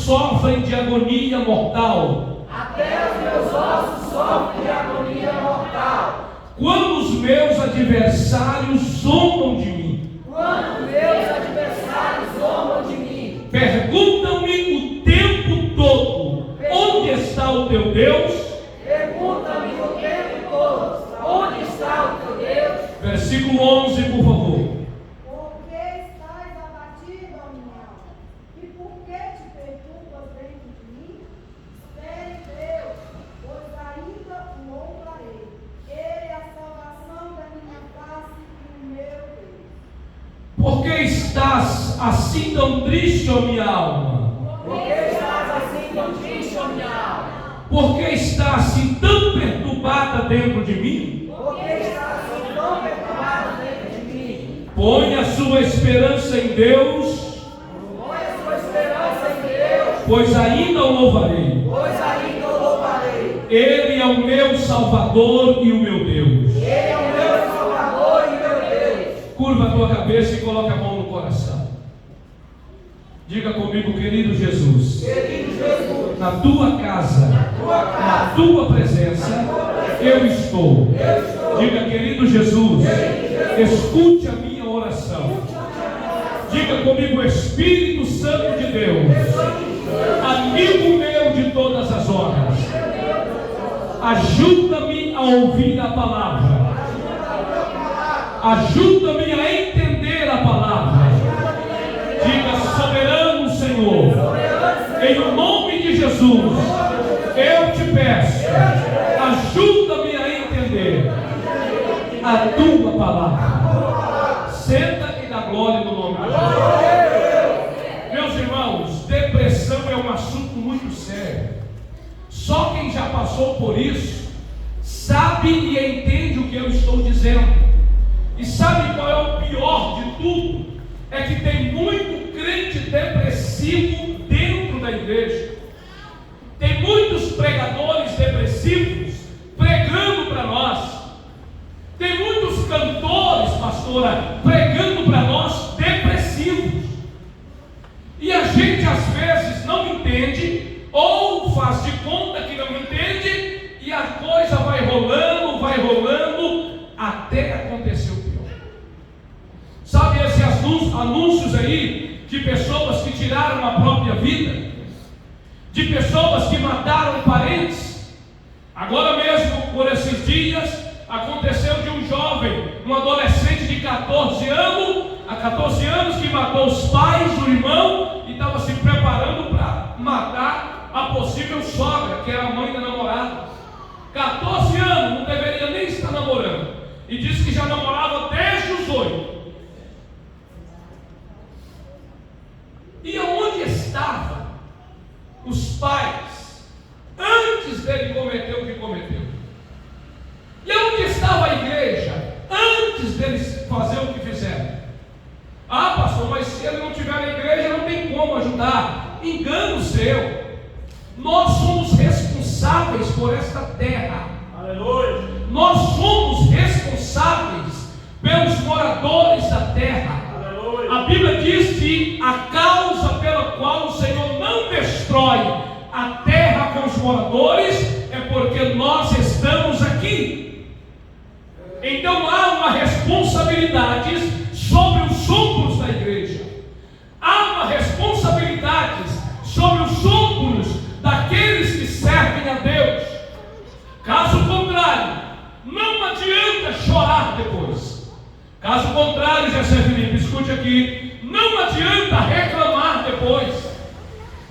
sofrem de agonia mortal. Até os meus ossos sofrem de agonia mortal. Quando os meus adversários zombam de mim. Quando meus adversários zombam de mim. Perguntam-me o tempo todo: onde está o teu Deus? Pergunta-me o tempo todo: onde está o teu Deus? Versículo 11, por favor. Por que estás abatido, ó minha alma? E por que te perturbas dentro de mim? Espere em Deus, pois ainda o louvarei. Ele é a salvação da minha face e o meu Deus. Por que estás assim tão triste, ó minha alma? Por que estás assim tão triste, ó minha alma? Por que está assim tão perturbada dentro de mim? Por que estás assim tão perturbado dentro de mim? Põe a sua esperança em Deus, Põe a sua esperança em Deus, pois ainda o louvarei. pois ainda o louvarei. Ele é o meu Salvador e o meu Deus. Ele é o meu Salvador e meu Deus. Curva a tua cabeça e coloca a mão no coração. Diga comigo, querido Jesus, Querido Jesus, na tua casa, na tua presença, eu estou. Diga, querido Jesus, escute a minha oração. Diga comigo, Espírito Santo de Deus, amigo meu de todas as horas, ajuda-me a ouvir a palavra, ajuda-me a entender a palavra. Diga, soberano Senhor, em nome de Jesus, eu te peço, ajuda-me a entender a tua palavra. Senta e dá glória no nome de Jesus. Meus irmãos, depressão é um assunto muito sério. Só quem já passou por isso sabe e entende o que eu estou dizendo. E sabe qual é o pior de tudo? É que tem muito crente depressivo dentro da igreja. Tem muitos pregadores depressivos pregando para nós. Tem muitos cantores, pastora, pregando para nós depressivos. E a gente às vezes não entende, ou faz de conta que não entende, e a coisa vai rolando, até acontecer o pior. Sabe esses anúncios aí de pessoas que tiraram a própria vida, de pessoas que mataram parentes? Agora mesmo, por esses dias, aconteceu de um jovem, um adolescente de 14 anos, que matou os pais, o irmão, e estava se preparando para matar a possível sogra, que era a mãe da namorada. 14 anos, não deveria nem estar namorando, e disse que já namorava desde os 8. E aonde estavam os pais antes dele cometer o que cometeu? E aonde estava a igreja antes deles fazer o que fizeram? Ah, pastor, mas se ele não estiver na igreja não tem como ajudar. Engano seu. Nós somos responsáveis por esta terra. Aleluia. Nós somos responsáveis pelos moradores da terra. Aleluia. A Bíblia diz que a causa pela qual o Senhor não destrói a terra com os moradores é porque nós estamos aqui. Então há uma responsabilidade sobre os ombros da igreja. Há uma responsabilidade sobre os ombros daqueles que servem a Deus. Caso contrário, não adianta chorar depois. Caso contrário, José Felipe, escute aqui, não adianta reclamar depois.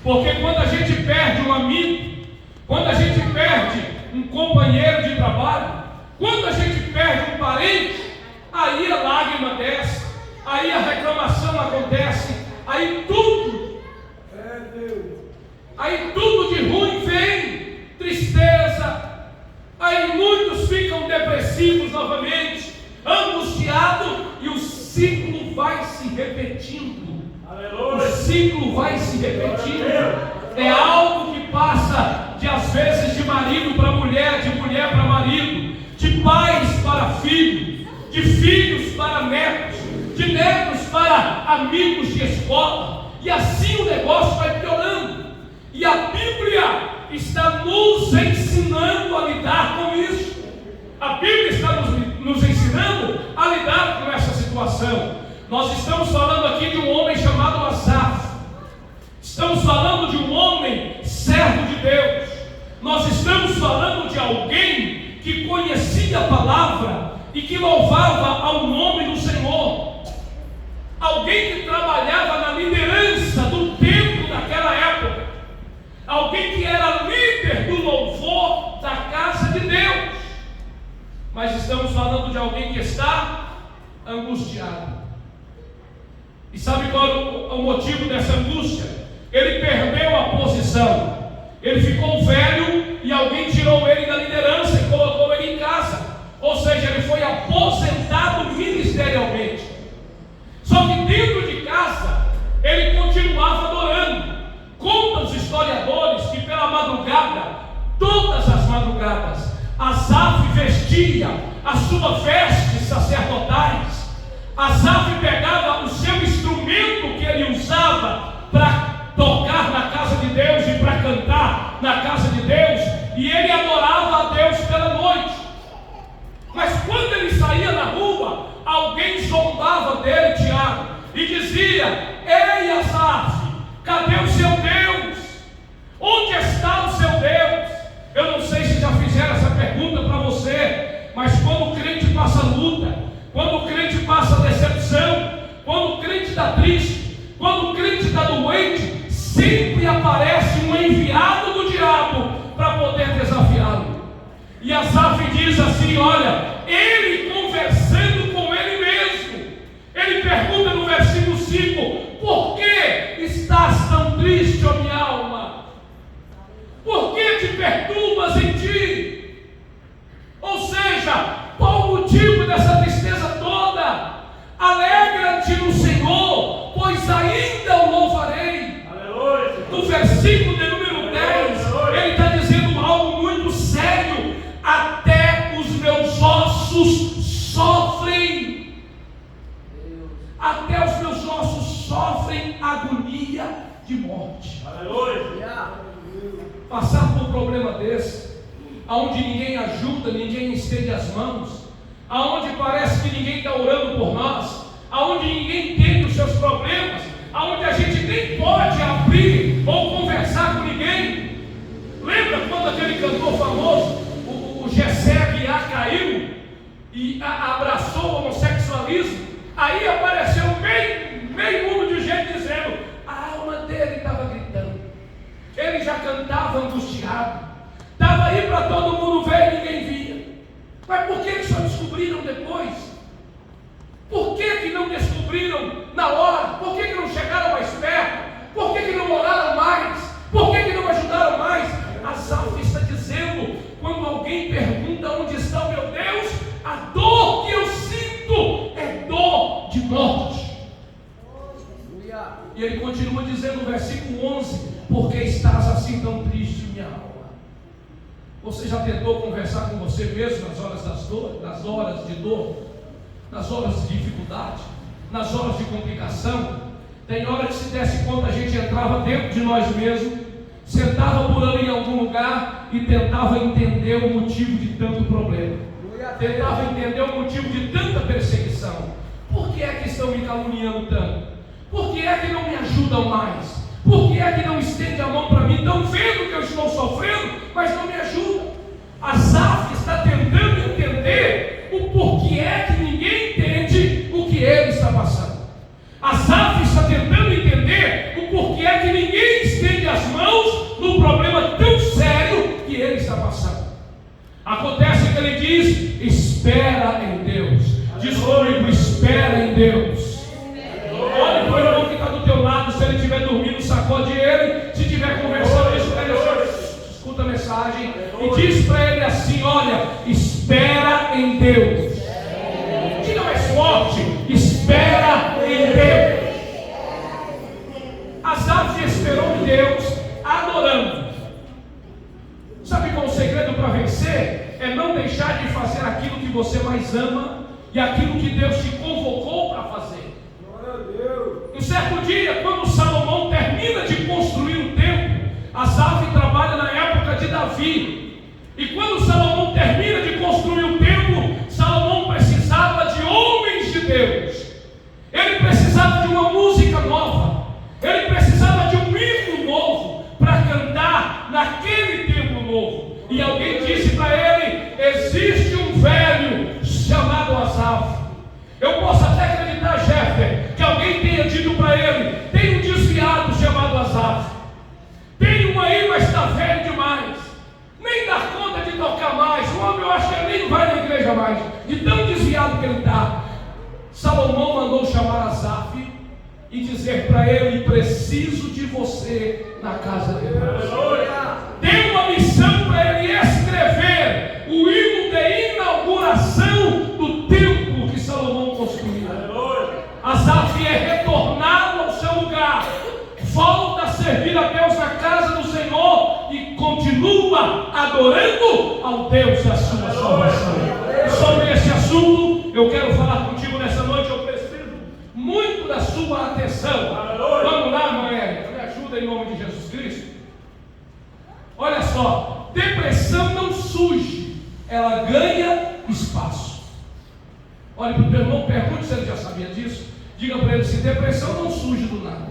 Porque quando a gente perde um amigo, quando a gente perde um companheiro de trabalho, quando a gente perde um parente, aí a lágrima desce, aí a reclamação acontece, aí tudo de ruim vem, tristeza, aí muitos ficam depressivos novamente, angustiados, e o ciclo vai se repetindo. Aleluia. O ciclo vai se repetindo. É algo que passa de às vezes de marido para mulher, de mulher para marido, de pais para filhos, de filhos para netos, de netos para amigos de escola, e assim o negócio vai piorando. E a Bíblia está nos ensinando a lidar com isso. A Bíblia está nos ensinando a lidar com essa situação. Nós estamos falando aqui de um homem chamado Asaf. Estamos falando de um homem servo de Deus. Nós estamos falando de alguém que conhecia a palavra e que louvava ao nome do Senhor. Alguém que trabalhava na liderança do templo daquela época. Alguém que era líder do louvor da casa de Deus. Mas estamos falando de alguém que está angustiado. E sabe qual é o motivo dessa angústia? Ele perdeu a posição. Ele ficou velho e alguém tirou ele da liderança e colocou ele em casa. Ou seja, ele foi aposentado ministerialmente. Só que dentro de casa, ele continuava adorando. Contam os historiadores que pela madrugada, todas as madrugadas, Asaf vestia as suas vestes sacerdotais. Asaf pegava o seu instrumento que ele usava para tocar na casa de Deus e para cantar na casa de Deus, e ele adorava a Deus pela noite. Mas quando ele saía na rua, alguém zombava dele, Tiago, e dizia: ei, Asaf, cadê o seu Deus? Onde está o seu Deus? Eu não sei se já fizeram essa pergunta para você, mas quando o crente passa luta, quando o crente passa decepção, quando o crente está triste, quando o crente está doente, sempre aparece um enviado do diabo para poder desafiá-lo. E Asaf diz assim: olha, ele conversando com ele mesmo, ele pergunta no versículo 5: por que estás tão triste, ó minha alma? Por que te perturbas em ti? Ou seja, qual o motivo dessa tristeza toda? Alegra-te no Senhor, pois ainda o louvarei. Aleluia. No versículo de número 10, ele está dizendo algo muito sério: até os meus ossos sofrem. Até os meus ossos sofrem agonia de morte. Aleluia. Passar por um problema desse, aonde ninguém ajuda, ninguém estende as mãos, aonde parece que ninguém está orando por nós, aonde ninguém entende os seus problemas, aonde a gente nem pode abrir ou conversar com ninguém. Lembra quando aquele cantor famoso, o Gessé Aguiar, caiu e abraçou o homossexualismo? Aí apareceu meio mundo de gente dizendo: a alma dele estava gritando, ele já cantava angustiado, estava aí para todo mundo ver e ninguém via. Mas por que só descobriram depois? Por que não descobriram na hora? Por que não chegaram mais perto? Por que não oraram mais? Por que não ajudaram mais? Asaf está dizendo: quando alguém pergunta onde está o meu Deus, a dor que eu sinto é dor de morte. E ele continua dizendo no versículo 11: por que estás assim tão triste, minha alma? Você já tentou conversar com você mesmo nas horas das dores, nas horas de dor, nas horas de dificuldade, nas horas de complicação? Tem hora que, se desse conta, a gente entrava dentro de nós mesmos, sentava por ali em algum lugar e tentava entender o motivo de tanto problema, tentava entender o motivo de tanta perseguição. Por que é que estão me caluniando tanto? Por que é que não me ajudam mais? Por que é que não estende a mão para mim? Estão vendo que eu estou sofrendo, mas não me ajudam. Asaf está tentando entender o porquê é que ninguém entende o que ele está passando. Asaf está tentando entender o porquê é que ninguém estende as mãos no problema tão sério que ele está passando. Acontece que ele diz: espera em Deus. Diz comigo: espera em Deus. Olhe para o irmão que está do teu lado. Se ele estiver dormindo, sacode ele. Se estiver conversando, escuta a mensagem e diz para ele assim: olha, espera em Deus. Diga mais forte: espera em Deus. Asaf esperou em Deus, adorando. Sabe qual é o segredo para vencer? É não deixar de fazer aquilo que você mais ama e aquilo que Deus te convocou para fazer. Um certo dia, quando Salomão termina de construir o templo, Davi. E quando Salomão termina de construir o templo, Salomão precisava de homens de Deus. Ele precisava de uma música nova. Ele precisava de um hino novo para cantar naquele templo novo. E alguém disse para ele: existe um velho chamado Asaf. Eu posso até acreditar, Jeffer, que alguém tenha dito para ele: tem um desviado chamado Asaf. Tem um aí, mas está velho demais. Nem dá conta de tocar mais. O homem, eu acho que ele nem vai na igreja mais, de tão desviado que ele está. Salomão mandou chamar Asaf e dizer para ele: preciso de você na casa de Deus. Deu uma missão para ele escrever o hino de inauguração do templo que Salomão construiu. Asaf é retornado ao seu lugar, volta a servir a Deus na casa do Senhor e continua adorando ao Deus da sua salvação. Sobre esse assunto eu quero falar contigo nessa noite. Eu preciso muito da sua atenção. Vamos lá, Noé, me ajuda em nome de Jesus Cristo. Olha só, depressão não surge, ela ganha espaço. Olha para o teu irmão, pergunte se ele já sabia disso. Diga para ele: se depressão não surge do nada,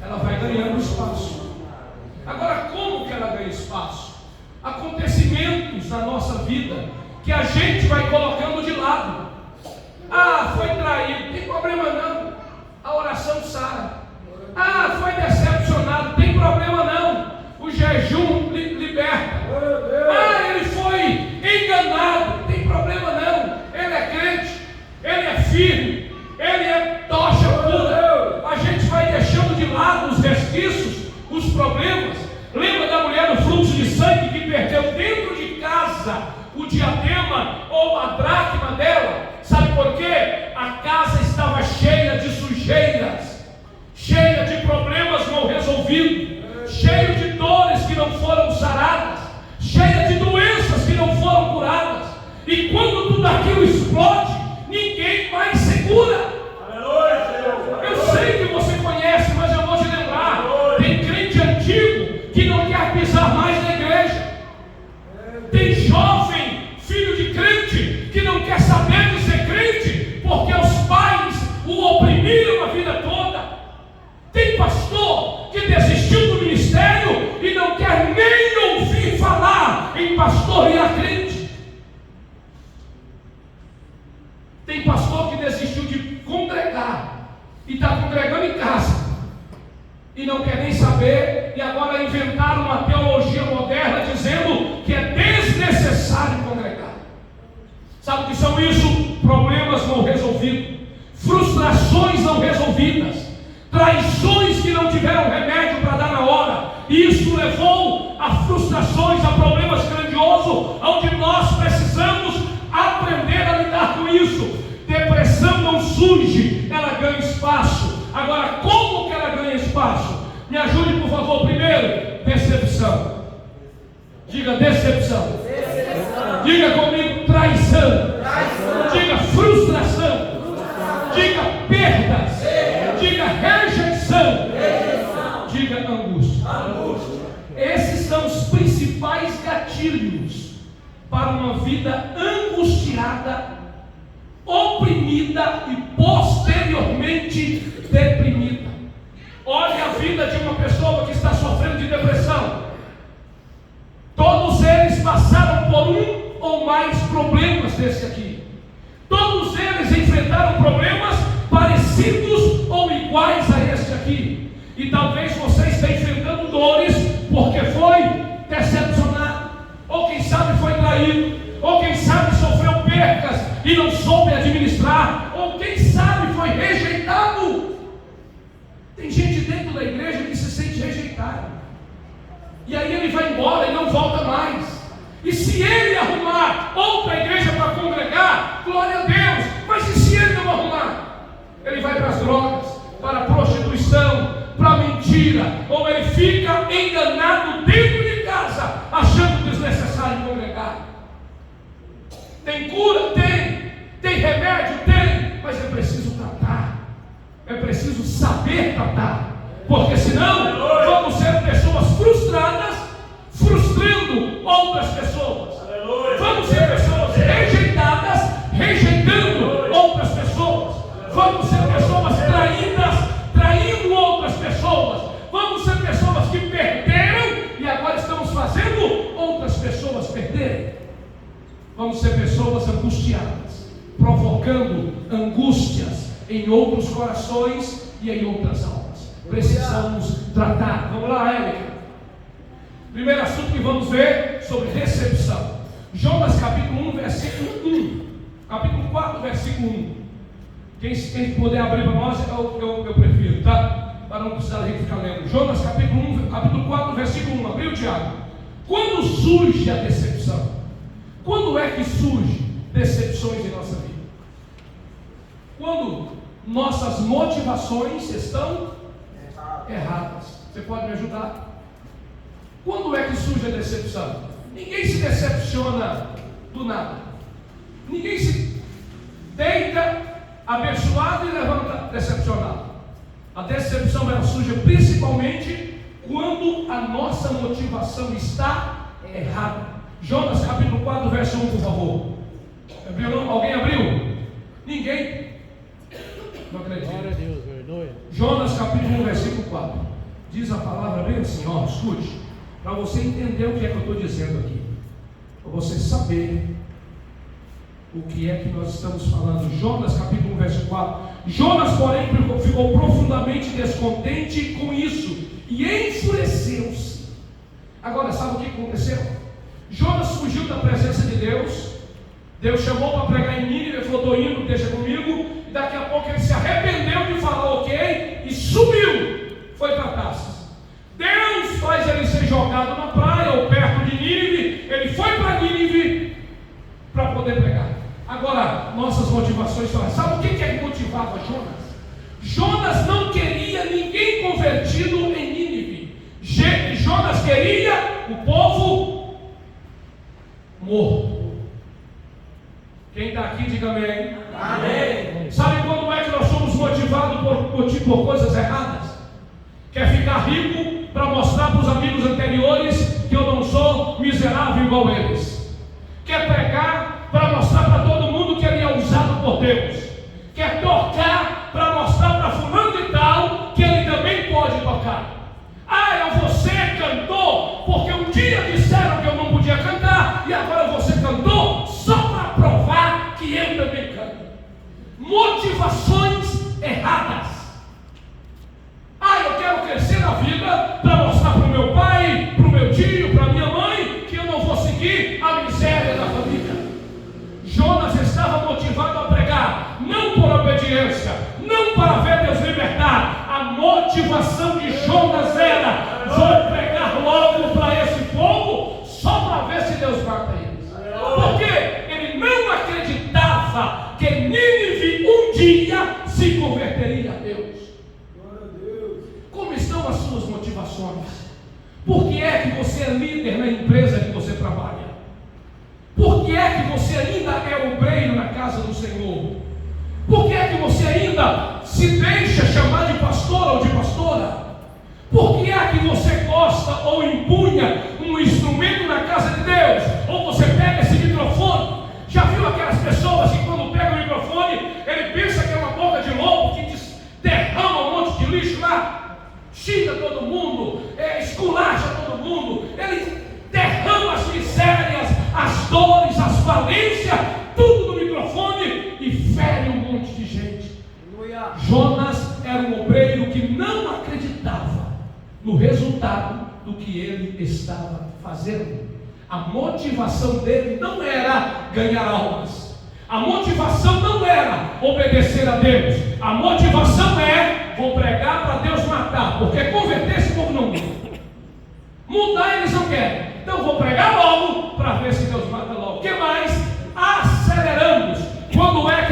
ela vai ganhando espaço. Agora, como que ela ganha espaço? Acontecimentos na nossa vida que a gente vai colocando de lado. Ah, foi traído, tem problema não, a oração sara. Ah, foi decepcionado, tem problema não, o jejum liberta. Ah, ele foi enganado, tem problema não, ele é crente, ele é firme, ele é tocha pura. A gente vai deixando de lado os resquícios, os problemas. Lembra da mulher do fluxo de sangue que perdeu dentro de casa o diadema ou a dracma dela? Sabe por quê? A casa estava cheia de sujeiras, cheia de problemas mal resolvidos, cheia de dores que não foram saradas, cheia de doenças que não foram curadas. E quando tudo aquilo explode, ninguém mais segura. Eu sei que você conhece, mas eu vou te lembrar: tem crente antigo que não quer pisar mais na igreja. Tem jovem, filho de crente, que não quer saber de ser crente, porque os pais o oprimiram a vida toda. Tem pastor que desistiu do ministério e não quer nem ouvir falar em pastorear crente. Tem pastor que desistiu de congregar e está congregando em casa e não quer nem saber, e agora inventaram uma teologia moderna dizendo que é desnecessário congregar. Sabe o que são isso? Problemas não resolvidos, frustrações não resolvidas, traições que não tiveram remédio para dar na hora. E isso levou a frustrações, a problemas grandiosos, onde nós precisamos aprender a lidar com isso. Depressão não surge, ela ganha espaço. Agora, como que ela ganha espaço? Me ajude, por favor. Primeiro, decepção. Diga decepção. Diga comigo traição. Diga frustração. Diga perdas. Diga rejeição. Diga angústia. Esses são os principais gatilhos para uma vida angustiada, oprimida e posteriormente deprimida. Olhe a vida de uma pessoa que está sofrendo de depressão. Todos eles passaram por um ou mais problemas desse aqui. Todos eles enfrentaram problemas parecidos ou iguais a este aqui. E talvez você esteja enfrentando dores porque foi decepcionado, ou quem sabe foi traído, ou quem sabe sofreu percas e não soube administrar, ou quem sabe foi rejeitado. Tem gente dentro da igreja que se sente rejeitado, e aí ele vai embora e não volta mais. E se ele arrumar outra igreja para congregar, glória a Deus. Mas e se ele não arrumar? Ele vai para as drogas, para a prostituição, para a mentira, ou ele fica enganado dentro de casa, achando desnecessário congregar. Tem cura? Tem remédio? Tem, mas é preciso tratar, é preciso saber tratar, porque senão vamos ser pessoas frustradas, frustrando angustiadas, provocando angústias em outros corações e em outras almas. Precisamos tratar. Vamos lá, Érica. Primeiro assunto que vamos ver sobre decepção. Jonas capítulo 1, versículo 1. Capítulo 4, versículo 1. Quem puder abrir para nós, eu prefiro, tá? Para não precisar a gente ficar lendo. Jonas capítulo 1, capítulo 4, versículo 1. Abriu, Tiago? Quando surge a decepção? Quando é que surge decepções em nossa vida? Quando nossas motivações estão erradas. Você pode me ajudar? Quando é que surge a decepção? Ninguém se decepciona do nada. Ninguém se deita abençoado e levanta decepcionado. A decepção ela surge principalmente quando a nossa motivação está errada. Jonas capítulo 4, verso 1, por favor. Abriu não? Alguém abriu? Ninguém? Não acredito. Glória a Deus, vergonha. Jonas capítulo 1, versículo 4. Diz a palavra bem assim, ó, escute. Para você entender o que é que eu estou dizendo aqui. Para você saber o que é que nós estamos falando. Jonas capítulo 1, verso 4. Jonas, porém, ficou profundamente descontente com isso e enfureceu-se. Agora, sabe o que aconteceu? Jonas fugiu da presença de Deus. Deus chamou para pregar em Nínive. Ele falou: estou indo, deixa comigo. E daqui a pouco ele se arrependeu de falar ok e sumiu. Foi para Tarsis. Deus faz ele ser jogado na praia ou perto de Nínive. Ele foi para Nínive para poder pregar. Agora, nossas motivações são. Sabe o que é que motivava Jonas? Jonas não queria ninguém convertido em Nínive. Jonas queria o povo morto. Quem está aqui, diga amém. Amém. Sabe quando é que nós somos motivados por coisas erradas? Quer ficar rico para mostrar para os amigos anteriores que eu não sou miserável igual eles. Quer pregar para mostrar para todo mundo que ele é usado por Deus. Quer tocar para mostrar para fulano e tal que ele também pode tocar. Ah, eu vou ser cantor porque um dia disseram que eu não podia cantar e agora eu vou ser cantor só para provar que eu também canto. Motivações erradas. Ah, eu quero crescer na vida para mostrar para o meu pai, para o meu tio, para a minha mãe que eu não vou seguir a miséria da família. Jonas estava motivado a pregar, não por obediência, não para ver Deus libertar. A motivação de Jonas era: vou pregar logo para esse povo, só para ver se Deus mata eles. Porque ele não acreditava que Nínive um dia se converteria a Deus. Como estão as suas motivações? Por que é que você é líder na empresa que você trabalha? Por que é que você ainda é obreiro na casa do Senhor? Por que é que você ainda se deixa chamar de pastor ou de pastora? Por que é que você gosta ou empunha um instrumento na casa de Deus? Ou você pega esse microfone? Já viu aquelas pessoas que quando pega o microfone, ele pensa que é uma boca de lobo que derrama um monte de lixo lá, xinga todo mundo, esculacha todo mundo, ele derrama as misérias, as dores, as falências, tudo no microfone e fere um monte de gente. Jonas era um obreiro que não acreditava no resultado do que ele estava fazendo. A motivação dele não era ganhar almas. A motivação não era obedecer a Deus. A motivação é: vou pregar para Deus matar, porque converter esse povo não muda. Mudar eles não querem. Então vou pregar logo para ver se Deus mata logo. O que mais? Aceleramos. Quando é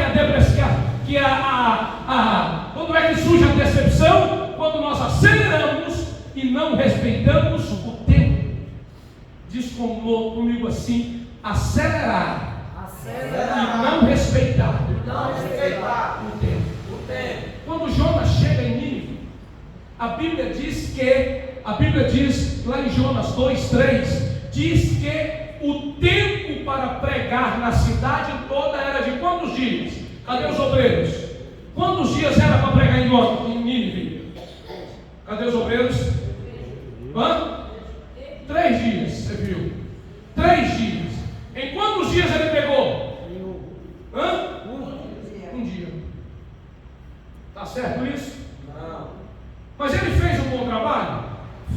quando é que surge a decepção? Quando nós aceleramos e não respeitamos o tempo. Diz comigo assim: acelerar. E não respeitar o tempo. Quando Jonas chega em Nínive, a Bíblia diz lá em Jonas 2:3, diz que o tempo para pregar na cidade toda era de quantos dias? Cadê os obreiros? Quantos dias era para pregar em Nínive? Cadê os obreiros? 3 dias, você viu? 3 dias. Em quantos dias ele pegou?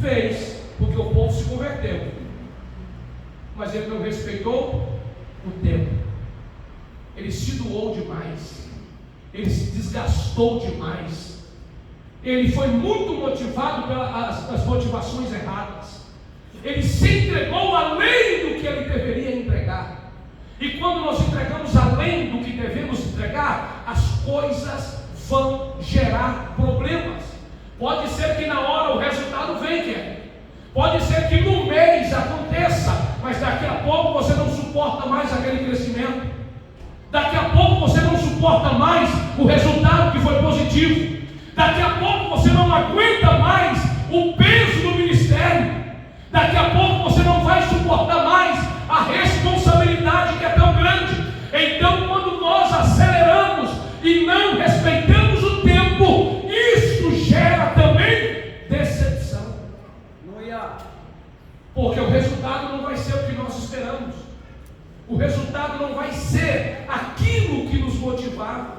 Fez, porque o povo se converteu, mas ele não respeitou o tempo. Ele se doou demais, ele se desgastou demais, ele foi muito motivado pelas motivações erradas, ele se entregou além do que ele deveria entregar. E quando nós entregamos além do que devemos entregar, as coisas vão gerar problemas. Pode ser que na hora o resultado venha, pode ser que no mês aconteça, mas daqui a pouco você não suporta mais aquele crescimento, daqui a pouco você não suporta mais o resultado que foi positivo, daqui a pouco você não aguenta mais o peso do ministério, daqui a pouco você não vai suportar mais a responsabilidade que é tão grande. Então, quando nós aceleramos e não respeitamos o tempo, isso gera também decepção, porque o resultado não vai ser o que nós esperamos, o resultado não vai ser aquilo que nos motivava,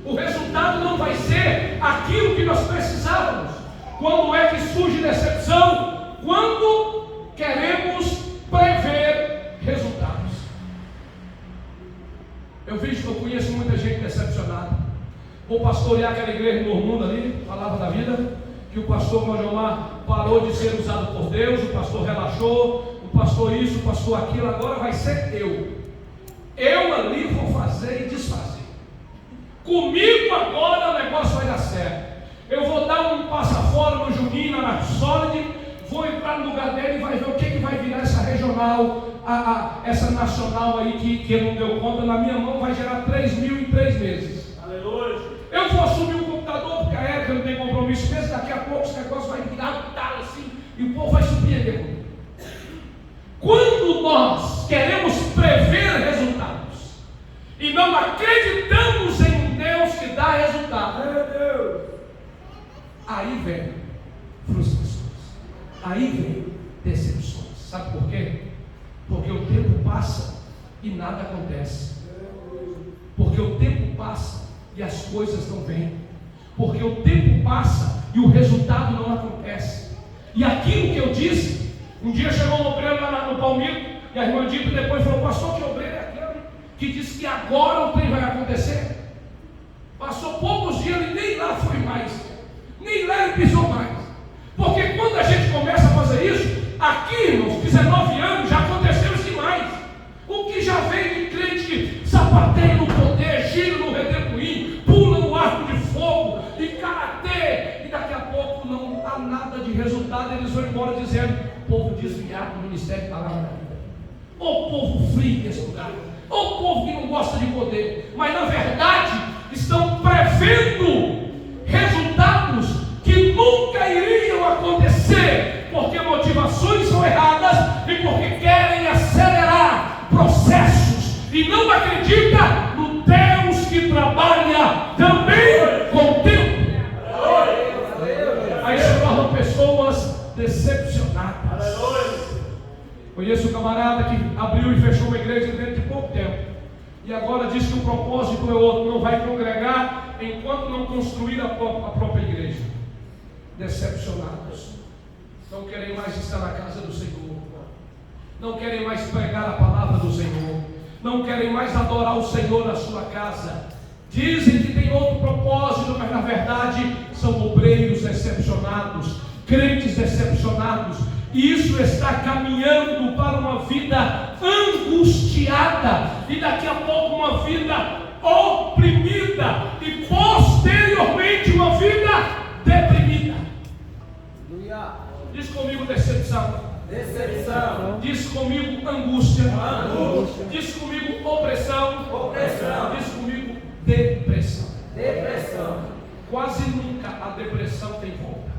o resultado não vai ser aquilo que nós precisávamos. Quando é que surge decepção? Quando queremos prever resultados. Eu conheço muita gente decepcionada. Vou pastorear aquela igreja no mundo ali, Palavra da Vida, que o pastor Majomar parou de ser usado por Deus, o pastor relaxou, o pastor isso, o pastor aquilo, agora vai ser eu ali vou fazer e desfazer. Comigo agora o negócio vai dar certo. Eu vou dar um passa-fora no Juninho, na Solid, vou entrar no lugar dele e vai ver o que vai virar essa regional, essa nacional aí que ele não deu conta. Na minha mão vai gerar 3 mil em 3 meses. Aleluia. Eu vou assumir o computador, porque a Érica não tem compromisso mesmo. Daqui a pouco esse negócio vai virar um talo assim, e o povo vai surpreender comigo. Quando nós queremos prever resultados e não acreditamos em um Deus que dá resultado, aí vem frustrações, aí vem decepções. Sabe por quê? Porque o tempo passa e nada acontece, porque o tempo passa e as coisas não vêm, porque o tempo passa e o resultado não acontece. E aquilo que eu disse, um dia chegou um obreiro lá no Palmito, e a irmã Dita depois falou: pastor, que obreiro é aquele que disse que agora o trem vai acontecer? Passou poucos dias e nem lá foi mais, nem lá ele pisou mais. Porque quando a gente começa a fazer isso, aqui, irmãos, 19 anos, já aconteceu isso demais. O que já veio de crente que sapateia no poder, gira no redemoinho, pula no arco de fogo, e karatê, e daqui a pouco não há nada de resultado, eles vão embora dizendo: povo desviado do ministério da Palavra da Vida, ou povo frio desse lugar, ou povo que não gosta de poder, mas na verdade estão prevendo resultados que nunca iriam acontecer, porque motivações são erradas e porque querem acelerar processos e não acredita no Deus que trabalha também com o tempo. Aí se tornam pessoas decepcionadas. Conheço um camarada que abriu e fechou uma igreja dentro de pouco tempo, e agora diz que o propósito é outro, não vai congregar enquanto não construir a própria igreja. Decepcionados, não querem mais estar na casa do Senhor, não querem mais pregar a palavra do Senhor, não querem mais adorar o Senhor na sua casa. Dizem que tem outro propósito, mas na verdade são obreiros decepcionados, crentes decepcionados, e isso está caminhando para uma vida angustiada, e daqui a pouco uma vida oprimida, e posteriormente uma vida deprimida. Diz comigo decepção. Decepção. Diz comigo angústia. Angústia. Diz comigo opressão. Opressão. Diz comigo depressão. Depressão. Quase nunca a depressão tem volta.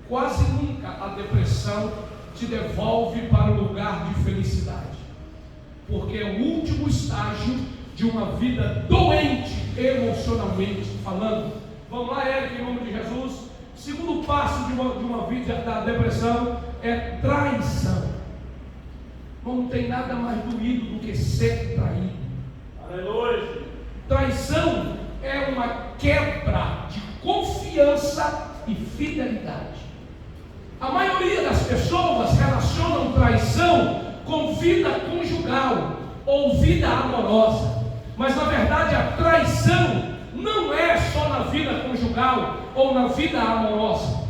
Quase nunca a depressão te devolve para o lugar de felicidade, porque é o último estágio de uma vida doente emocionalmente falando. Vamos lá, Érica, em nome de Jesus. Segundo passo de uma vida da depressão é traição. Não tem nada mais doído do que ser traído. Aleluia. Traição é uma quebra de confiança e fidelidade. A maioria das pessoas relacionam traição com vida conjugal ou vida amorosa. Mas na verdade a traição não é só na vida conjugal ou na vida amorosa.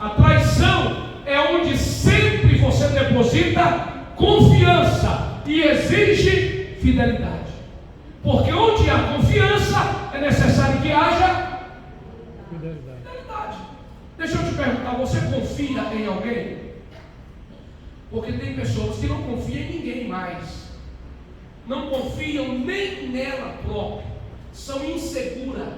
A traição é onde sempre você deposita confiança e exige fidelidade. Porque onde há confiança é necessário que haja fidelidade. Deixa eu te perguntar, você confia em alguém? Porque tem pessoas que não confiam em ninguém mais. Não confiam nem nela própria. São inseguras,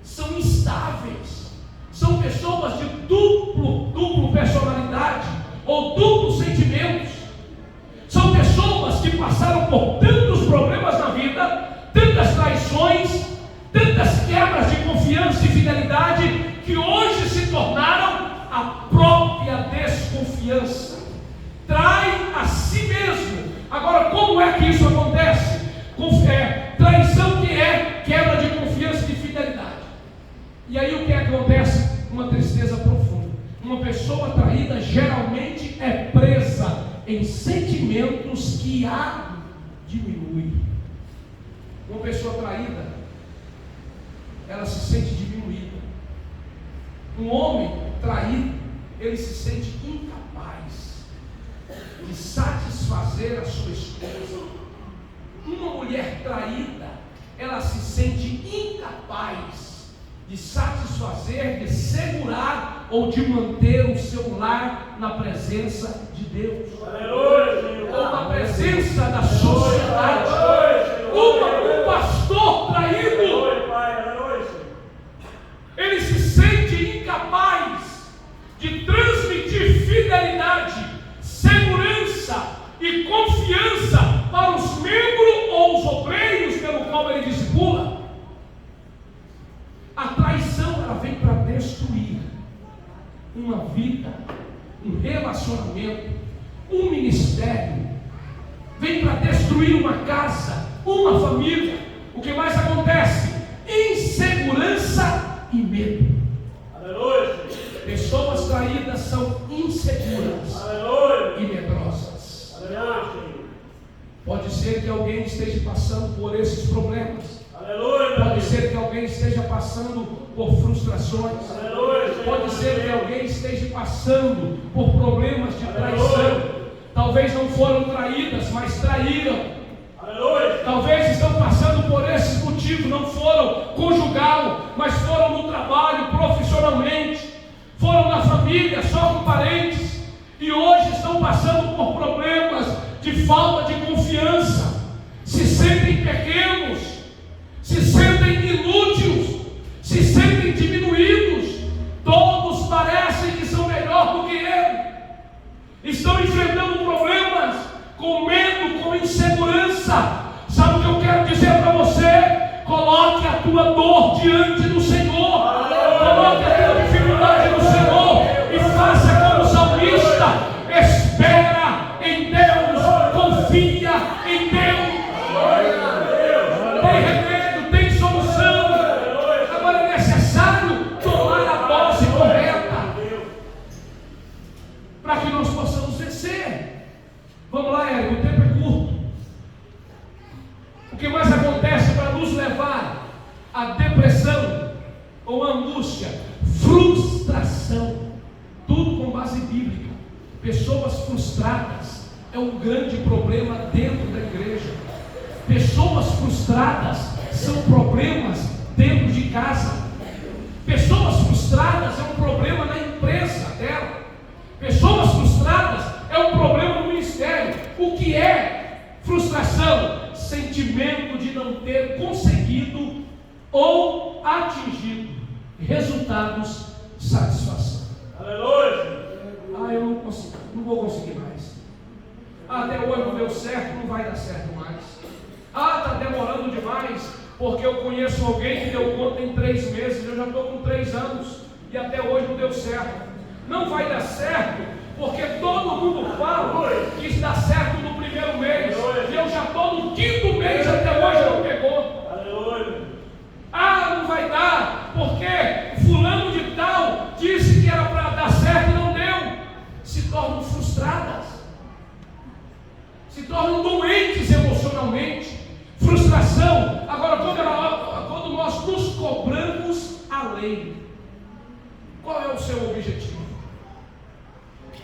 são instáveis. São pessoas de duplo personalidade ou duplos sentimentos. São pessoas que passaram por tantos problemas na vida, tantas traições, tantas quebras de confiança e fidelidade, que hoje se tornaram a própria desconfiança. Trai a si mesmo. Agora, como é que isso acontece? Traição que é quebra de confiança e de fidelidade. E aí o que acontece? Uma tristeza profunda. Uma pessoa traída geralmente é presa em sentimentos que a diminuem. Uma pessoa traída, ela se sente diminuída. Um homem traído, ele se sente incapaz de satisfazer a sua esposa. Uma mulher traída, ela se sente incapaz de satisfazer, de segurar ou de manter o seu lar na presença de Deus, ou na presença da sociedade. Um pastor traído, ele se sente incapaz de transmitir fidelidade, segurança e confiança para os membros ou os obreiros pelo qual ele discipula. A traição, ela vem para destruir uma vida, um relacionamento, um ministério. Vem para destruir uma casa, uma família. O que mais acontece? Insegurança e medo. Aleluia. Pessoas traídas são inseguras, aleluia, e medrosas. Aleluia. Pode ser que alguém esteja passando por esses problemas. Aleluia. Pode ser que alguém esteja passando por frustrações. Aleluia. Pode ser que alguém esteja passando por problemas de traição. Aleluia. Talvez não foram traídas, mas traíram. Aleluia. Talvez estão passando por esses motivos, não foram conjugal, mas foram no trabalho, profissionalmente, foram na família, só com parentes, e hoje estão passando por problemas de falta de confiança, se sentem pequenos, se sentem inúteis, se sentem diminuídos. Todos parecem que são melhor do que ele. Estão enfrentando problemas com medo, com insegurança. Sabe o que eu quero dizer para você? Coloque a tua dor diante do Senhor. Coloque a tua dificuldade no Senhor e faça como o salmista. Espera em Deus, confia em Deus. Tem remédio, tem solução. Agora é necessário tomar a dose correta para que nós possamos vencer. Vamos lá, Érico, o tempo é curto. O que mais acontece para nos levar à depressão ou à angústia? Frustração. Tudo com base bíblica. Pessoas frustradas é um grande problema dentro da igreja. Pessoas frustradas são problemas dentro de casa. Pessoas frustradas é um problema na empresa dela. Pessoas frustradas é um problema no ministério. O que é frustração? Sentimento de não ter conseguido ou atingido resultados de satisfação. Aleluia! Eu não consigo, não vou conseguir mais. Até hoje não deu certo, não vai dar certo mais. Está demorando demais, porque eu conheço alguém que deu conta em 3 meses, eu já estou com 3 anos e até hoje não deu certo. Não vai dar certo, porque todo mundo fala que dá certo no primeiro mês, e eu já estou no 5º mês, até hoje não pegou. Não vai dar, porque fulano de tal disse que era para dar certo e não deu.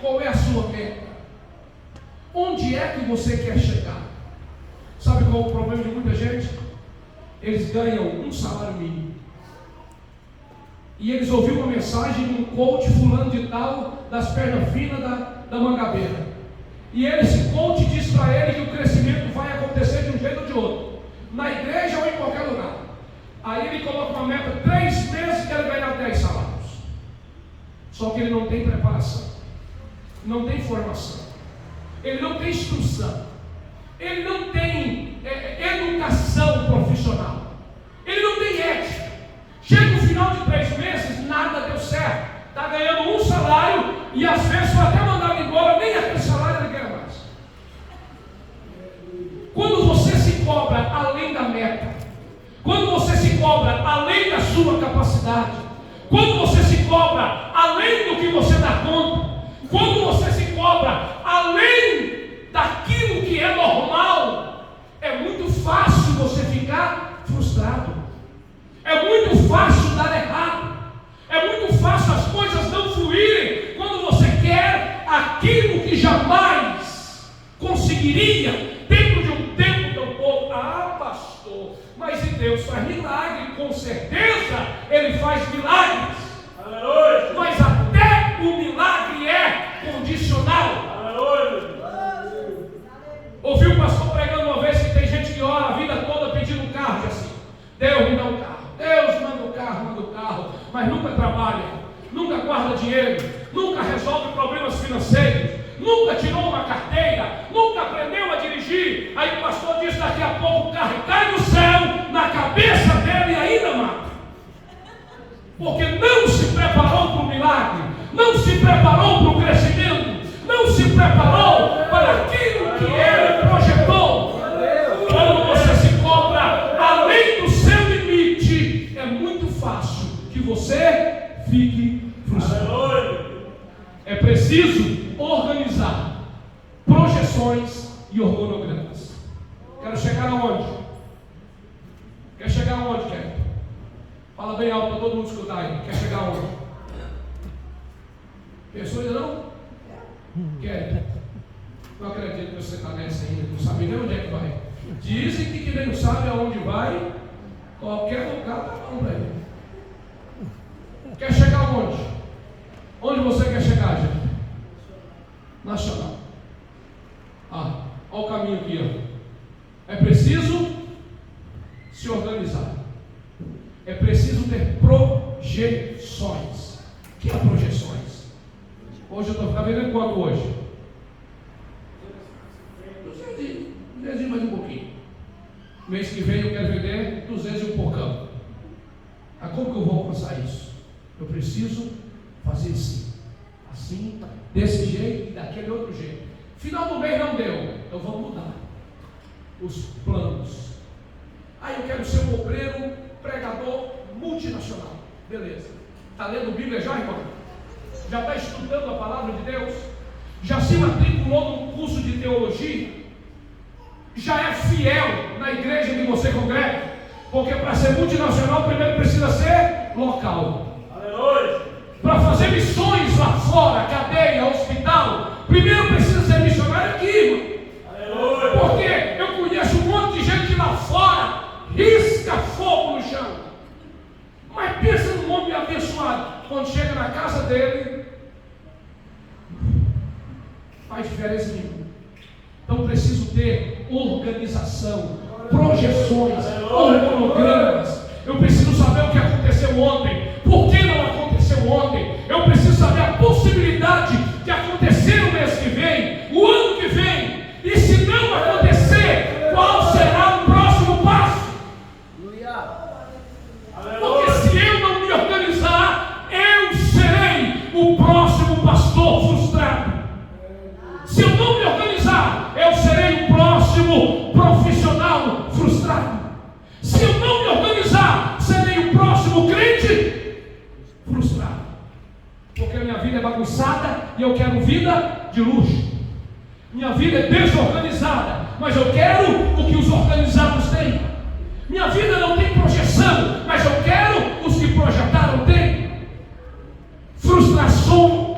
Qual é a sua meta? Onde é que você quer chegar? Sabe qual é o problema de muita gente? Eles ganham um salário mínimo. E eles ouviram uma mensagem de um coach fulano de tal, das pernas finas da Mangabeira. E esse coach diz para ele que o crescimento vai acontecer de um jeito ou de outro, na igreja ou em qualquer lugar. Aí ele coloca uma meta, 3 meses que ele ganhar 10 salários. Só que ele não tem preparação, não tem formação, ele não tem instrução, ele não tem educação profissional, ele não tem ética. Chega no final de 3 meses, nada deu certo, está ganhando um salário e às vezes foi até mandado embora, nem aquele salário ele ganha mais. Quando você se cobra além da meta, quando você se cobra além da sua capacidade, quando você se cobra além do que você dá conta, quando você se cobra além daquilo que é normal, é muito fácil você ficar frustrado, é muito fácil dar errado, é muito fácil as coisas não fluírem quando você quer aquilo que jamais conseguiria dentro de um tempo tão pouco. Ah, pastor, mas e Deus faz milagre, com certeza Ele faz milagres. Aleluia. Mas até o milagre é condicional. Aleluia. Ouvi o pastor pregando uma vez que tem gente que ora a vida toda pedindo um carro, diz assim: Deus me dá um carro, Deus manda o carro, mas nunca trabalha, nunca guarda dinheiro, nunca resolve problemas financeiros, nunca tirou uma carteira, nunca aprendeu a dirigir. Aí o pastor diz: daqui a pouco o carro cai do céu na cabeça dele e ainda mata, porque não se preparou para o milagre, não se preparou para o crescimento, não se preparou para aquilo que ele projetou. Quando você se cobra além do seu limite, é muito fácil que você fique frustrado. É preciso organizar projeções e organogramas. Quero chegar aonde? Quer chegar aonde, Kevin? Fala bem alto para todo mundo escutar aí. Quer chegar aonde? Pensou ainda não? Kevin, não acredito que você está nessa ainda, não sabe nem onde é que vai. Dizem que quem não sabe aonde vai, qualquer lugar está bom para ele. Quer chegar aonde? Onde você quer chegar, gente? Nacional. Olha o caminho aqui, ó. É preciso se organizar. É preciso ter projeções. O que é projeções? Hoje eu estou vendendo quanto hoje? 200 mais um pouquinho. Mês que vem eu quero vender 200 e um poucão. Mas como que eu vou alcançar isso? Eu preciso fazer assim, desse jeito e daquele outro jeito. Final do mês não deu, então vamos mudar os planos. Aí eu quero ser um obreiro, pregador multinacional. Beleza. Está lendo Bíblia já, irmão? Já está estudando a palavra de Deus? Já se matriculou num curso de teologia? Já é fiel na igreja que você congrega? Porque para ser multinacional primeiro precisa ser local. Aleluia. Para fazer missões lá fora, cadeia, hospital, primeiro precisa ser missionário aqui, irmão. Aleluia. Porque eu conheço um monte de gente que lá fora risca fogo no chão. Mas pensa num homem abençoado, quando chega na casa dele, faz diferença nenhuma. Então preciso ter organização, projeções, organogramas. Eu preciso saber o que aconteceu ontem, por que não aconteceu ontem. Eu preciso saber a possibilidade de acontecer o mês que vem, o ano que vem. E se não acontecer, qual será o próximo passo? Porque se eu não me organizar, eu serei o próximo pastor frustrado. Se eu não me organizar, eu serei o próximo profissional frustrado. Se eu não me organizar, serei o próximo crente frustrado. Porque a minha vida é bagunçada e eu quero vida de luxo. Minha vida é desorganizada, mas eu quero o que os organizados têm. Minha vida não tem projeção, mas eu quero os que projetaram têm.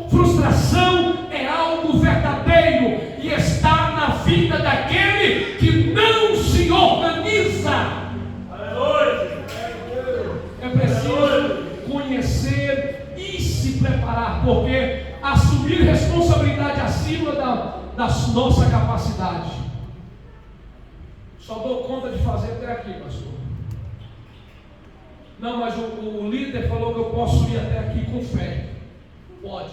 Frustração é acima da nossa capacidade. Só dou conta de fazer até aqui, pastor. Não, mas o líder falou que eu posso ir até aqui com fé. Pode,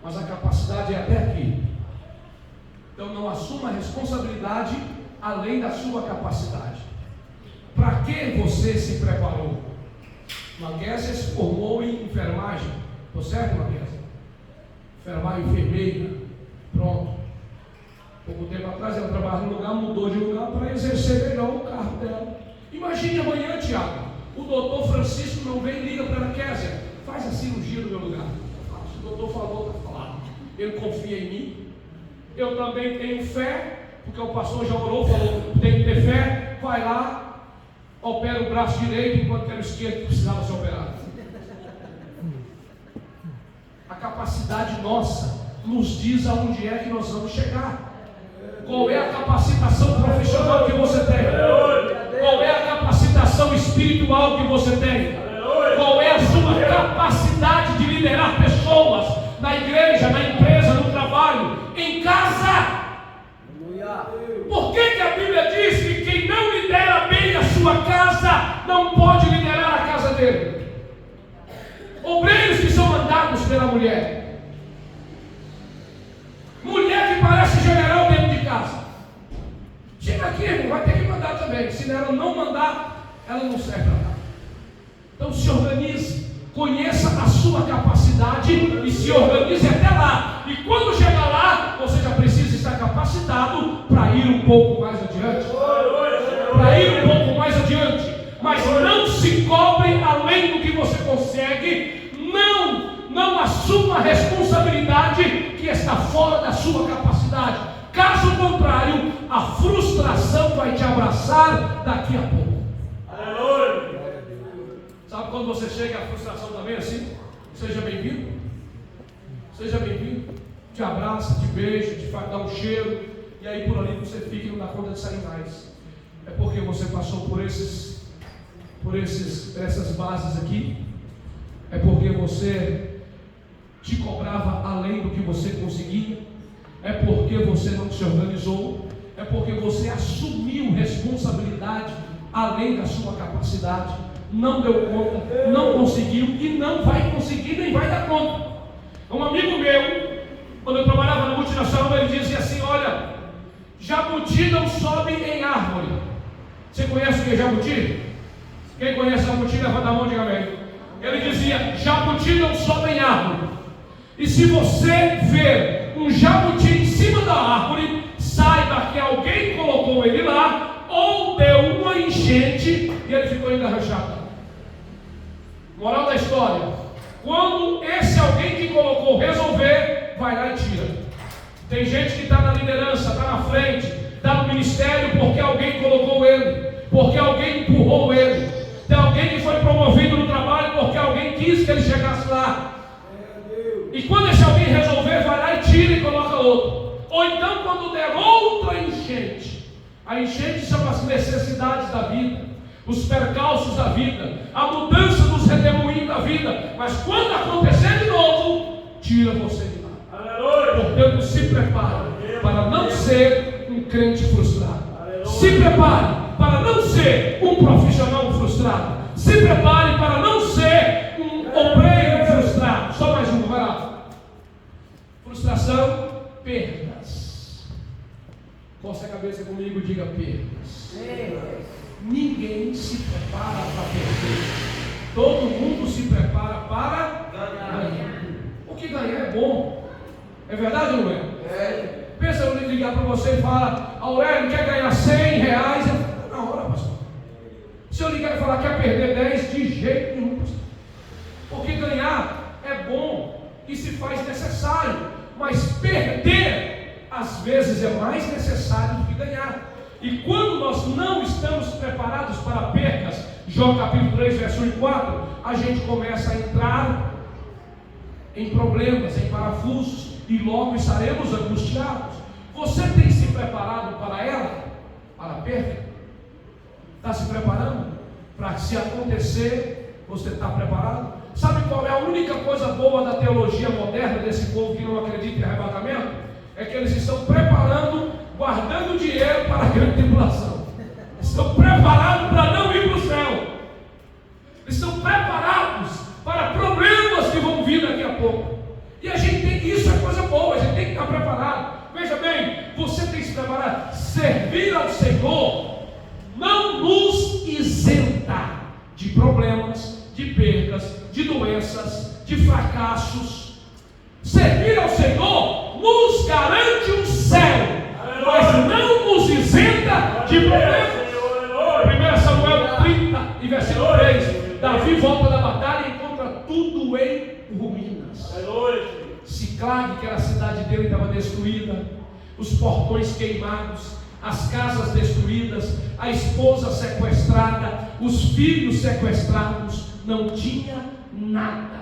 mas a capacidade é até aqui. Então não assuma a responsabilidade além da sua capacidade. Para que você se preparou? Maguésia se formou em enfermagem. Estou certo, Maguésia? Enfermeira. Pronto. Pouco tempo atrás ela trabalhava em um lugar, mudou de lugar para exercer melhor o cargo dela. Imagine amanhã, Tiago, o doutor Francisco não vem e liga para ela: Késia, faz a cirurgia no meu lugar. Se o doutor falou, está falado. Ele confia em mim. Eu também tenho fé, porque o pastor já orou, falou: tem que ter fé. Vai lá, opera o braço direito, enquanto era o esquerdo que precisava ser operado. A capacidade nossa nos diz aonde é que nós vamos chegar. Qual é a capacitação profissional que você tem? Qual é a capacitação espiritual que você tem? Qual é a sua capacidade de liderar pessoas na igreja, na empresa, no trabalho, em casa? Por que a Bíblia diz que quem não lidera bem a sua casa não pode liderar a casa dele? Obreiros que são mandados pela mulher. Mulher que parece general dentro de casa. Chega aqui, irmão, vai ter que mandar também. Se ela não mandar, ela não serve para nada. Então se organize, conheça a sua capacidade e se organize até lá. E quando chegar lá, você já precisa estar capacitado para ir um pouco mais adiante. Para ir um pouco mais adiante. Mas não se cobre além do que você consegue. Não assuma a responsabilidade que está fora da sua capacidade. Caso contrário, a frustração vai te abraçar daqui a pouco. Aleluia. Sabe quando você chega, a frustração também assim? Seja bem-vindo. Seja bem-vindo. Te abraça, te beija, te dá um cheiro. E aí por ali você fica e não dá conta de sair mais. É porque você passou por essas bases aqui. É porque você te cobrava além do que você conseguia. É porque você não se organizou. É porque você assumiu responsabilidade além da sua capacidade. Não deu conta, não conseguiu e não vai conseguir, nem vai dar conta. Um amigo meu, quando eu trabalhava na multinacional, ele dizia assim: olha, jabuti não sobe em árvore. Você conhece o que é jabuti? Quem conhece jabuti, levanta a mão e diga amém. Ele dizia: jabuti não sobe em árvore. E se você ver um jabuti em cima da árvore, saiba que alguém colocou ele lá, ou deu uma enchente e ele ficou engarrachado. Moral da história: quando esse alguém que colocou resolver, vai lá e tira. Tem gente que está na liderança, está na frente, está no ministério porque alguém colocou ele, porque alguém empurrou ele. Tem alguém que foi promovido no trabalho porque alguém quis que ele chegasse lá. E quando esse alguém resolver, vai lá e tira e coloca outro. Ou então quando der outra enchente. A enchente são as necessidades da vida, os percalços da vida, a mudança dos redemoinhos da vida. Mas quando acontecer de novo, tira você de lá. Aleluia. Portanto, se prepare para não ser um crente frustrado. Aleluia. Se prepare para não ser um profissional frustrado. Se prepare para não ser um obreiro frustrado. Só mais um, vai lá. Frustração, perdas. Costa a cabeça comigo e diga perdas. Ninguém se prepara para perder. Todo mundo se prepara para ganhar. O que ganhar é bom. É verdade ou não é? Pensa eu ligar para você e falar: Aurélio, quer ganhar R$100? Na hora, pastor. Se eu ligar e falar: quer perder 10? De jeito nenhum, pastor. Porque ganhar é bom e se faz necessário. Mas perder, às vezes, é mais necessário do que ganhar. E quando nós não estamos preparados para percas, Jó capítulo 3, verso 1 e 4, a gente começa a entrar em problemas, em parafusos, e logo estaremos angustiados. Você tem se preparado para ela? Para a perca? Está se preparando? Para que se acontecer, você está preparado? Sabe qual é a única coisa boa da teologia moderna desse povo que não acredita em arrebatamento? É que eles estão preparando, guardando dinheiro para a grande tribulação. Estão preparados para não ir para o céu. Estão preparados para problemas que vão vir daqui a pouco. E a gente tem, isso é coisa boa, a gente tem que estar preparado. Veja bem, você tem que se preparar. Servir ao Senhor não nos isenta de problemas, de perdas, de doenças, de fracassos. Servir ao Senhor nos garante um céu, mas não nos isenta de problemas. 1 Samuel 30 e versículo 3: Davi volta da batalha e encontra tudo em ruínas. Siclag, que era a cidade dele, estava destruída, os portões queimados, as casas destruídas, a esposa sequestrada, os filhos sequestrados, não tinha nada.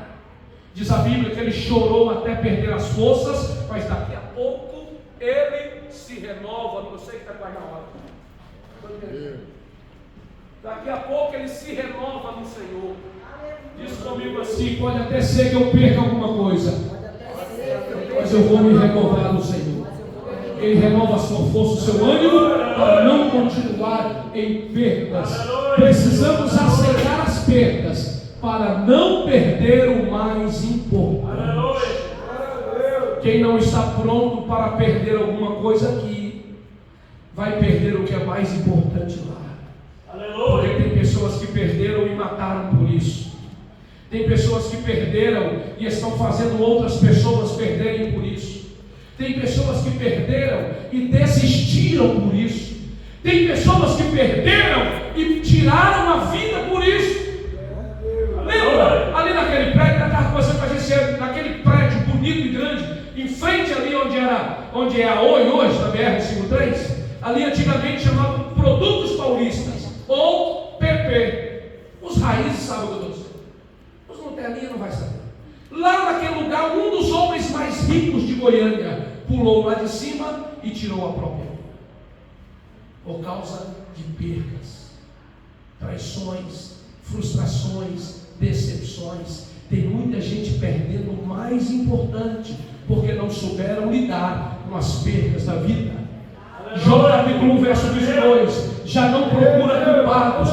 Diz a Bíblia que ele chorou até perder as forças, mas daqui a pouco ele se renova. Não sei que está quase na hora. Daqui a pouco ele se renova no Senhor. Diz comigo assim: pode até ser que eu perca alguma coisa, mas eu vou me renovar no Senhor. Ele renova a sua força, o seu ânimo, para não continuar em perdas. Precisamos aceitar as perdas para não perder o mais importante. Quem não está pronto para perder alguma coisa aqui, vai perder o que é mais importante lá. Porque tem pessoas que perderam e mataram por isso. Tem pessoas que perderam e estão fazendo outras pessoas perderem por isso. Tem pessoas que perderam e desistiram por isso. Tem pessoas que perderam e tiraram a vida por isso. Lembra? Ali naquele prédio, eu estava conversando com a gente, naquele prédio bonito e grande, em frente ali onde é a Oi hoje, na BR-53, ali antigamente chamavam Produtos Paulistas, ou PP. Os raízes sabem o que eu estou dizendo. Os Nutelinha não vai saber. Lá naquele lugar, um dos homens mais ricos de Goiânia pulou lá de cima e tirou a própria vida, por causa de perdas, traições, frustrações, decepções. Tem muita gente perdendo o mais importante, porque não souberam lidar com as perdas da vida. Jó capítulo 1, verso 22, já não procura culpados.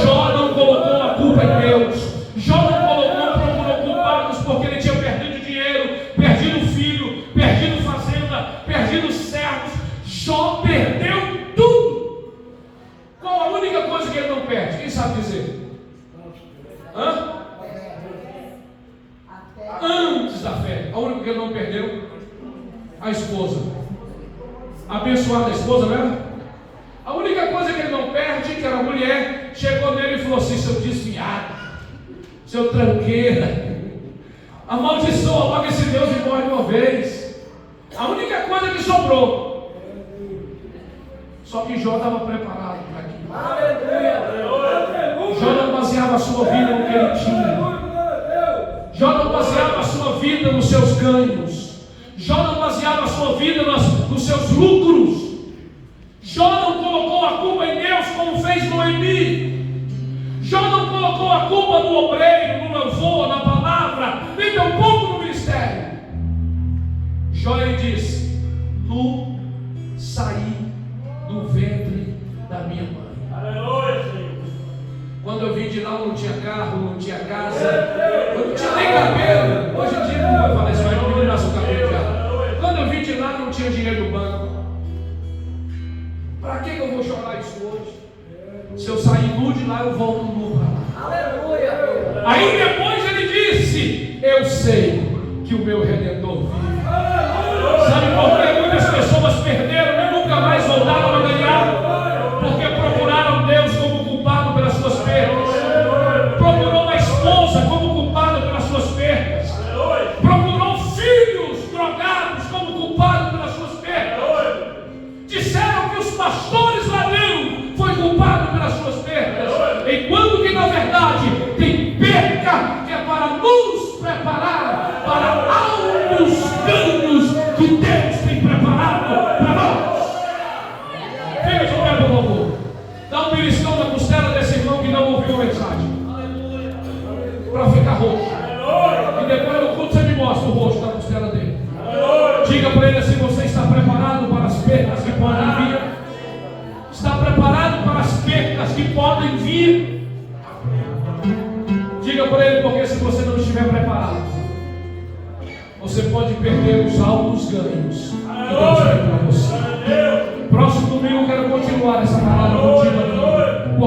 Jó não colocou a culpa em Deus. Jó não procurou culpados porque ele tinha perdido dinheiro, perdido filho, perdido fazenda, perdido servos. Jó perdeu tudo. Qual a única coisa que ele não perde? Quem sabe dizer? Antes da fé, a única que ele não perdeu, a esposa. Abençoada a esposa, né? A única coisa que ele não perde, que era a mulher, chegou nele e falou assim: seu desviado, seu tranqueira, amaldiçoa logo esse Deus e morre de uma vez. A única coisa que sobrou. Só que Jó estava preparado para aquilo. Jó não baseava a sua vida no que ele tinha. Jó não baseava a sua vida nos seus ganhos. Jó não baseava a sua vida nos seus lucros. Jó não colocou a culpa em Deus como fez Noemi. Jó não colocou a culpa no obreiro, no louvor, na palavra, nem tampouco no ministério. Jó, ele disse: nu saí do ventre da minha mãe. Aleluia, Senhor. Quando eu vim de lá, não tinha carro, não tinha casa, eu não tinha nem cabelo. Hoje em dia não vai falar isso, mas não me nasce o cabelo já. Quando eu vim de lá, não tinha dinheiro no banco. Para que eu vou chorar isso hoje? Se eu sair nu de lá, eu volto nu para lá. Aleluia. Aí depois ele disse: eu sei que o meu Redentor vive. Sabe por que muitas pessoas perderam e nunca mais voltaram a ganhar? Porque procuraram Deus como culpado pelas suas perdas. Procurou a esposa como culpada pelas suas perdas. Procurou filhos drogados como culpado pelas suas perdas. Disseram que os pastores ladrão foi culpado pelas suas perdas, enquanto que na verdade tem perca que é para nos preparar para altos ganhos que Deus tem preparado para nós. Fica de pé, por favor. Dá um beliscão na costela desse irmão que não ouviu a mensagem, para ficar roxo. E depois no culto você me mostra o rosto da costela dele. Diga para ele assim: você está preparado Está preparado para as percas que podem vir. Diga para ele, porque se você não estiver preparado, você pode perder os altos ganhos que Deus tem para você. Próximo domingo eu quero continuar essa palavra.